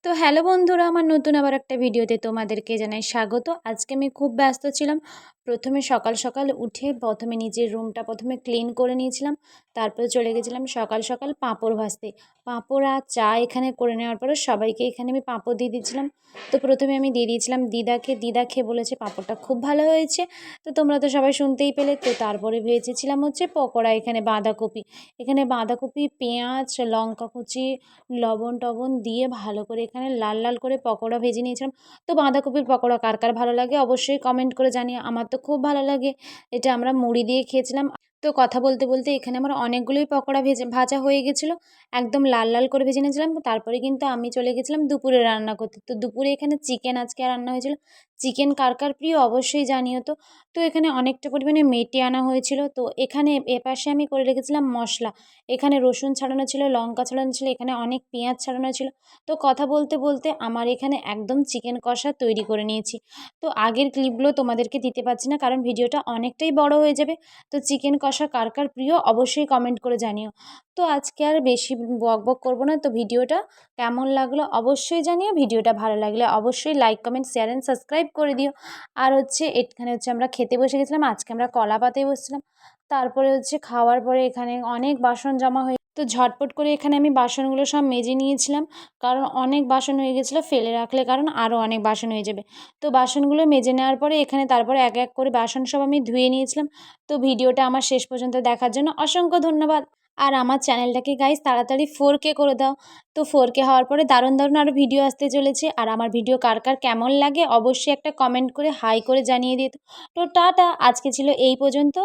তো হ্যালো বন্ধুরা, আমার নতুন আবার একটা ভিডিওতে তোমাদেরকে জানাই স্বাগত। আজকে আমি খুব ব্যস্ত ছিলাম। প্রথমে সকাল সকাল উঠে প্রথমে নিজের রুমটা ক্লিন করে নিয়েছিলাম। তারপরে চলে গেছিলাম সকাল সকাল পাঁপড় ভাজতে। পাঁপড় আর চা এখানে করে নেওয়ার পরে সবাইকে এখানে আমি পাঁপড় দিয়ে দিয়েছিলাম। তো প্রথমে আমি দিয়ে দিয়েছিলাম দিদাকে। দিদা খেয়ে বলেছে পাঁপড়টা খুব ভালো হয়েছে। তো তোমরা তো সবাই শুনতেই পেলে। তো তারপরে ভেজেছিলাম পকোড়া। এখানে বাঁধাকপি, পেঁয়াজ, লঙ্কা কুচি, লবণ টবণ দিয়ে ভালো করে এখানে লাল লাল করে পকোড়া ভেজে নিয়েছিলাম। তো বাঁধাকপির পকোড়া কার কার ভালো লাগে অবশ্যই কমেন্ট করে জানিও। আমার তো খুব ভালো লাগে। এটা আমরা মুড়ি দিয়ে খেয়েছিলাম। তো কথা বলতে বলতে এখানে আমার অনেকগুলোই পকোড়া ভাজা হয়ে গেছিলো। একদম লাল লাল করে ভেজে নিয়েছিলাম। তারপরে কিন্তু আমি চলে গেছিলাম দুপুরে রান্না করতে। তো দুপুরে এখানে চিকেন আজকে রান্না হয়েছিল। চিকেন কার কার প্রিয় অবশ্যই জানিও। তো তো এখানে অনেকটা পরিমাণে মেটে আনা হয়েছিল। তো এখানে এপাশে আমি করে রেখেছিলাম মশলা। এখানে রসুন ছাড়ানো ছিল, লঙ্কা ছাড়ানো ছিল, এখানে অনেক পেঁয়াজ ছাড়ানো ছিল। তো কথা বলতে বলতে আমার এখানে একদম চিকেন কষা তৈরি করে নিয়েছি। তো আগের ক্লিপগুলো তোমাদেরকে দিতে পারছি না, কারণ ভিডিওটা অনেকটাই বড় হয়ে যাবে। তো চিকেন কষা কার কার প্রিয় অবশ্যই কমেন্ট করে জানিও। তো আজকে আর বেশি বক বক করবো না। তো ভিডিওটা কেমন লাগলো অবশ্যই জানিও। ভিডিওটা ভালো লাগলে অবশ্যই like, comment, share and subscribe করে দিও। আর এখানে আমরা খেতে বসে গেছিলাম। আজকে আমরা কলা পাতায় বসছিলাম। তারপরে খাওয়ার পরে এখানে অনেক বাসন জমা হয়ে, তো ঝটপট করে এখানে আমি বাসনগুলো সব মেজে নিয়েছিলাম, কারণ অনেক বাসন হয়ে গেছিলো। ফেলে রাখলে কারণ আরও অনেক বাসন হয়ে যাবে। তো বাসনগুলো মেজে নেওয়ার পরে এখানে তারপরে এক এক করে বাসন সব আমি ধুয়ে নিয়েছিলাম। তো ভিডিওটা আমার শেষ পর্যন্ত দেখার জন্য অসংখ্য ধন্যবাদ। আর আমার চ্যানেলটাকে গাইস তাড়াতাড়ি 4K করে দাও। তো 4K হওয়ার পরে দারুণ দারুণ আরও ভিডিও আসতে চলেছে। আর আমার ভিডিও কার কার কেমন লাগে অবশ্যই একটা কমেন্ট করে হাই করে জানিয়ে দিত। তো টাটা, আজকে ছিল এই পর্যন্ত।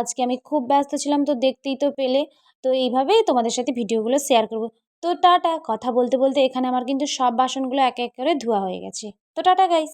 আজকে আমি খুব ব্যস্ত ছিলাম, তো দেখতেই তো পেলে। তো এইভাবেই তোমাদের সাথে ভিডিওগুলো শেয়ার করব। তো টাটা। কথা বলতে বলতে এখানে আমার কিন্তু সব বাসনগুলো এক এক করে ধোয়া হয়ে গেছে। তো টাটা গাইস।